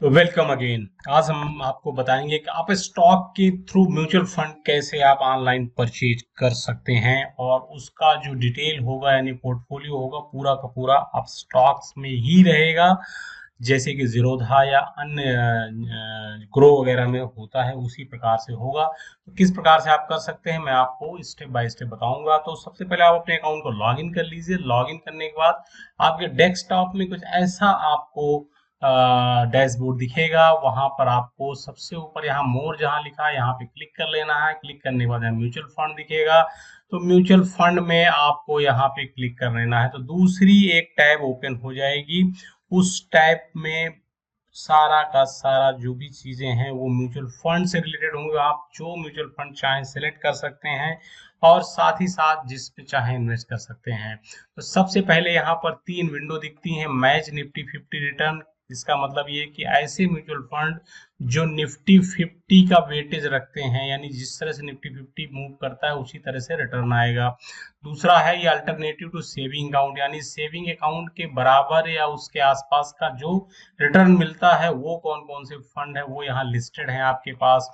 तो welcome again. आज हम आपको बताएंगे कि आप स्टॉक के थ्रू म्यूचुअल फंड कैसे आप ऑनलाइन परचेज कर सकते हैं, और उसका जो डिटेल होगा यानी पोर्टफोलियो होगा पूरा का पूरा आप स्टॉक्स में ही रहेगा, जैसे कि जीरोधा या अन्य ग्रो वगैरह में होता है उसी प्रकार से होगा। तो किस प्रकार से आप कर सकते हैं मैं आपको स्टेप बाय स्टेप बताऊंगा। तो सबसे पहले आप अपने अकाउंट को लॉगिन कर लीजिए। लॉगिन करने के बाद आपके डेस्कटॉप में कुछ ऐसा आपको डैशबोर्ड दिखेगा। वहां पर आपको सबसे ऊपर यहाँ मोर जहाँ लिखा है यहाँ पे क्लिक कर लेना है। क्लिक करने के बाद यहाँ म्यूचुअल फंड दिखेगा, तो म्यूचुअल फंड में आपको यहाँ पे क्लिक कर लेना है। तो दूसरी एक टैब ओपन हो जाएगी। उस टैब में सारा का सारा जो भी चीजें हैं वो म्यूचुअल फंड से रिलेटेड होंगे। आप जो म्यूचुअल फंड चाहें सेलेक्ट कर सकते हैं और साथ ही साथ जिस पे चाहें इन्वेस्ट कर सकते हैं। तो सबसे पहले यहाँ पर तीन विंडो दिखती हैं। मैच निफ्टी 50 रिटर्न, इसका मतलब ये कि ऐसे म्यूचुअल फंड जो निफ्टी 50 का वेटेज रखते हैं, यानी जिस तरह से निफ्टी 50 मूव करता है उसी तरह से रिटर्न आएगा। दूसरा है ये अल्टरनेटिव टू सेविंग अकाउंट, यानी सेविंग अकाउंट के बराबर या उसके आसपास का जो रिटर्न मिलता है वो कौन कौन से फंड है वो यहाँ लिस्टेड है आपके पास।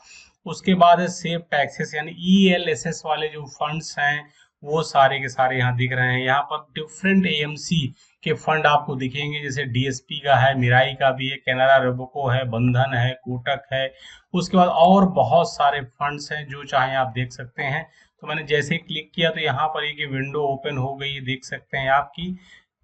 उसके बाद है सेव टैक्सेस, यानी ELSS वाले जो फंड्स हैं वो सारे के सारे यहाँ दिख रहे हैं। यहाँ पर डिफरेंट AMC के फंड आपको दिखेंगे, जैसे DSP का है, मिराई का भी है, कैनरा रोबको है, बंधन है, कोटक है। उसके बाद और बहुत सारे फंड्स हैं जो चाहे आप देख सकते हैं। तो मैंने जैसे ही क्लिक किया तो यहाँ पर एक विंडो ओपन हो गई, देख सकते हैं आपकी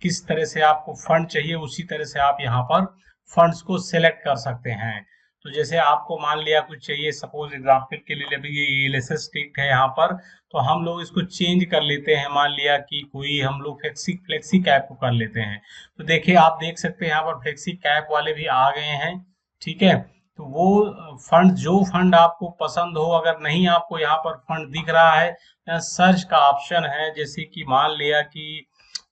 किस तरह से आपको फंड चाहिए उसी तरह से आप यहाँ पर फंड्स को सिलेक्ट कर सकते हैं। तो जैसे आपको मान लिया कुछ चाहिए, सपोज एग्जाम्पल के लिए अभी ये ELSS टिक है यहाँ पर, तो हम लोग इसको चेंज कर लेते हैं। मान लिया कि कोई हम लोग फ्लेक्सी फ्लेक्सी कैप को कर लेते हैं। तो देखिए आप देख सकते हैं यहाँ पर फ्लेक्सी कैप वाले भी आ गए हैं। ठीक है, तो वो फंड जो फंड आपको पसंद हो, अगर नहीं आपको यहाँ पर फंड दिख रहा है, सर्च का ऑप्शन है। जैसे कि मान लिया कि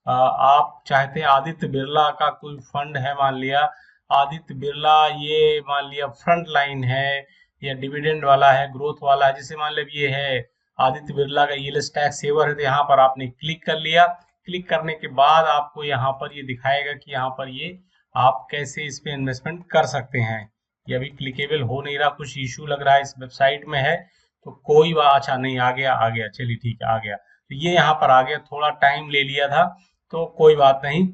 आप चाहते हैं आदित्य बिरला का कोई फंड है, मान लिया आदित्य बिरला, ये मान लिया फ्रंट लाइन है या डिविडेंड वाला है, ग्रोथ वाला है, जैसे मान लिया ये है आदित्य बिरला का ये टैक्स सेवर है। तो यहाँ पर आपने क्लिक कर लिया। क्लिक करने के बाद आपको यहाँ पर ये दिखाएगा कि यहाँ पर ये आप कैसे इस पे इन्वेस्टमेंट कर सकते हैं। ये अभी क्लिकेबल हो नहीं रहा, कुछ इशू लग रहा है इस वेबसाइट में है। तो कोई बात, अच्छा नहीं, आ गया आ गया, चलिए ठीक है आ गया। तो ये यहाँ पर आ गया, थोड़ा टाइम ले लिया था तो कोई बात नहीं।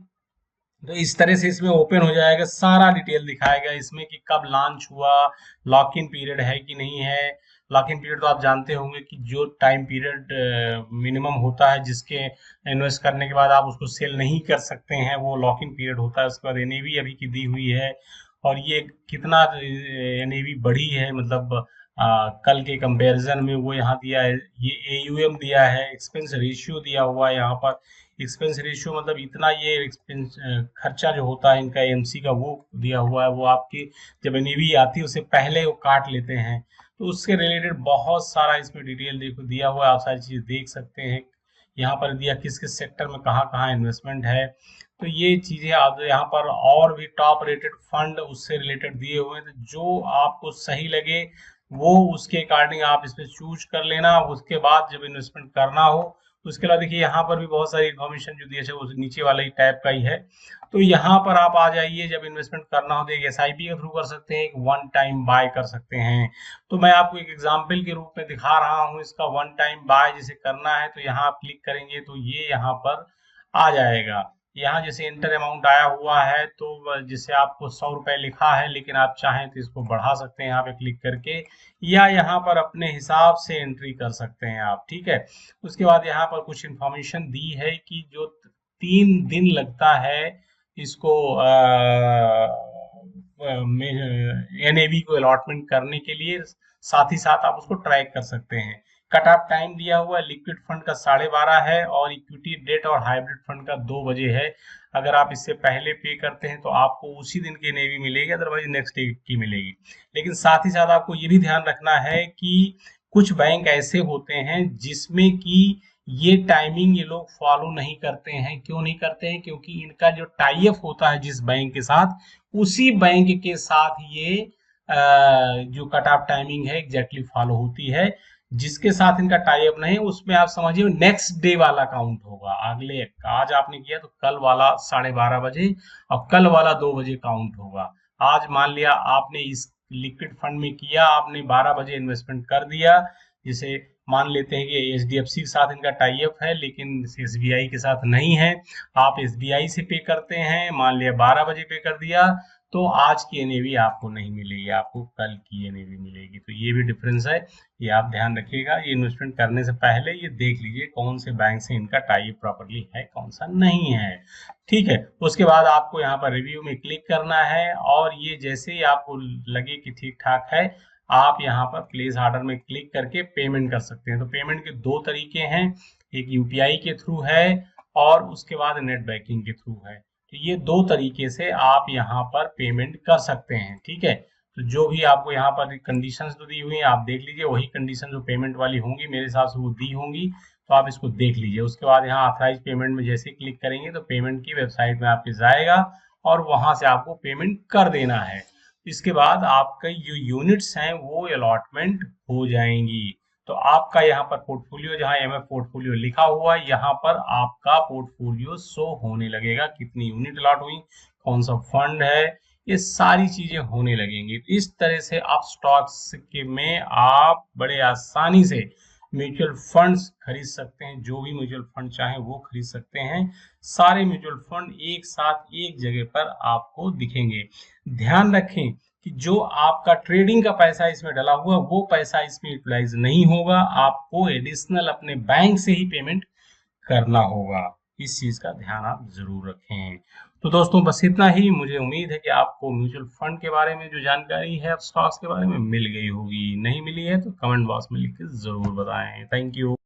तो इस तरह से इसमें ओपन हो जाएगा, सारा डिटेल दिखाएगा इसमें कि कब लॉन्च हुआ, लॉक इन पीरियड है कि नहीं है। लॉक इन पीरियड तो आप जानते होंगे कि जो टाइम पीरियड मिनिमम होता है जिसके इन्वेस्ट करने के बाद आप उसको सेल नहीं कर सकते हैं, वो लॉक इन पीरियड होता है। उसके बाद NAV अभी की दी हुई है, और ये कितना NAV बढ़ी है, मतलब कल के कंपैरिजन में वो यहाँ दिया है। ये AUM दिया है, एक्सपेंस रेशियो दिया हुआ है यहाँ पर। एक्सपेंस रेशियो मतलब इतना ये एक्सपेंस खर्चा जो होता है इनका AMC का वो दिया हुआ है। वो आपकी जब NAV आती है उससे पहले वो काट लेते हैं। तो उसके रिलेटेड बहुत सारा इसमें डिटेल देखो दिया हुआ है, आप सारी चीज देख सकते हैं। यहाँ पर दिया किस किस सेक्टर में कहाँ कहाँ इन्वेस्टमेंट है। तो ये चीजें आप यहाँ पर और भी टॉप रेटेड फंड उससे रिलेटेड दिए हुए हैं। तो जो आपको सही लगे वो उसके अकॉर्डिंग आप इसमें चूज कर लेना। उसके बाद जब इन्वेस्टमेंट करना हो, उसके अलावा देखिए यहाँ पर भी बहुत सारी इन्फॉर्मेशन जो दी है वो नीचे वाले ही टाइप का ही है। तो यहाँ पर आप आ जाइए, जब इन्वेस्टमेंट करना हो तो एक SIP के थ्रू कर सकते हैं, एक वन टाइम बाय कर सकते हैं। तो मैं आपको एक एग्जांपल के रूप में दिखा रहा हूँ इसका। वन टाइम बाय जैसे करना है तो यहाँ आप क्लिक करेंगे तो ये यहाँ पर आ जाएगा। यहाँ जैसे इंटर अमाउंट आया हुआ है, तो जैसे आपको 100 रुपए लिखा है, लेकिन आप चाहें तो इसको बढ़ा सकते हैं यहाँ पे क्लिक करके, या यहाँ पर अपने हिसाब से एंट्री कर सकते हैं आप। ठीक है, उसके बाद यहाँ पर कुछ इंफॉर्मेशन दी है कि जो 3 दिन लगता है इसको NAV को अलॉटमेंट करने के लिए, साथ ही साथ आप उसको ट्रैक कर सकते हैं। कट ऑफ टाइम दिया हुआ है, लिक्विड फंड का 12:30 है और इक्विटी डेट और हाइब्रिड फंड का 2 बजे है। अगर आप इससे पहले पे करते हैं तो आपको उसी दिन की NAV मिलेगी, अदरवाइज नेक्स्ट डे की मिलेगी। लेकिन साथ ही साथ आपको ये भी ध्यान रखना है कि कुछ बैंक ऐसे होते हैं जिसमें कि ये टाइमिंग ये लोग फॉलो नहीं करते हैं। क्यों नहीं करते हैं? क्योंकि इनका जो टाई अप होता है जिस बैंक के साथ, उसी बैंक के साथ ये जो कट ऑफ टाइमिंग है एग्जैक्टली फॉलो होती है। जिसके साथ इनका टाई अप नहीं, उसमें आप समझिए नेक्स्ट डे वाला काउंट होगा। अगले आज आपने किया तो कल वाला 12:30 बजे और कल वाला 2 बजे काउंट होगा। आज मान लिया आपने इस लिक्विड फंड में किया, आपने 12 बजे इन्वेस्टमेंट कर दिया, जिसे मान लेते हैं कि एचडीएफसी के साथ इनका टाई अप है लेकिन एसबीआई के साथ नहीं है, आप एसबीआई से पे करते हैं, मान लिया 12 बजे पे कर दिया, तो आज की एनएवी आपको नहीं मिलेगी, आपको कल की एनएवी मिलेगी। तो ये भी डिफरेंस है, ये आप ध्यान रखिएगा। ये इन्वेस्टमेंट करने से पहले ये देख लीजिए कौन से बैंक से इनका टाई अप प्रॉपर्ली है, कौन सा नहीं है। ठीक है, उसके बाद आपको यहाँ पर रिव्यू में क्लिक करना है और ये जैसे ही आपको लगे कि ठीक ठाक है, आप यहाँ पर प्लेस ऑर्डर में क्लिक करके पेमेंट कर सकते हैं। तो पेमेंट के दो तरीके हैं, एक यूपीआई के थ्रू है और उसके बाद नेट बैंकिंग के थ्रू है। तो ये दो तरीके से आप यहाँ पर पेमेंट कर सकते हैं। ठीक है, तो जो भी आपको यहाँ पर कंडीशंस तो दी हुई हैं, आप देख लीजिए, वही कंडीशन जो पेमेंट वाली होंगी मेरे हिसाब से वो दी होंगी, तो आप इसको देख लीजिए। उसके बाद यहाँ ऑथराइज पेमेंट में जैसे क्लिक करेंगे तो पेमेंट की वेबसाइट में आपके जाएगा और वहां से आपको पेमेंट कर देना है। इसके बाद आपके जो यूनिट्स हैं वो अलॉटमेंट हो जाएंगी। तो आपका यहाँ पर पोर्टफोलियो, जहाँ एमएफ पोर्टफोलियो लिखा हुआ है, यहाँ पर आपका पोर्टफोलियो शो होने लगेगा, कितनी यूनिट अलॉट हुई, कौन सा फंड है, ये सारी चीजें होने लगेंगी। इस तरह से आप स्टॉक्स के में आप बड़े आसानी से म्यूचुअल फंड्स खरीद सकते हैं, जो भी म्यूचुअल फंड चाहे वो खरीद सकते हैं। सारे म्यूचुअल फंड एक साथ एक जगह पर आपको दिखेंगे। ध्यान रखें कि जो आपका ट्रेडिंग का पैसा इसमें डला हुआ वो पैसा इसमें यूटिलाइज नहीं होगा, आपको एडिशनल अपने बैंक से ही पेमेंट करना होगा। इस चीज का ध्यान आप जरूर रखें। तो दोस्तों बस इतना ही। मुझे उम्मीद है कि आपको म्यूचुअल फंड के बारे में जो जानकारी है स्टॉक्स के बारे में मिल गई होगी। नहीं मिली है तो कमेंट बॉक्स में लिख के जरूर बताएं। Thank you.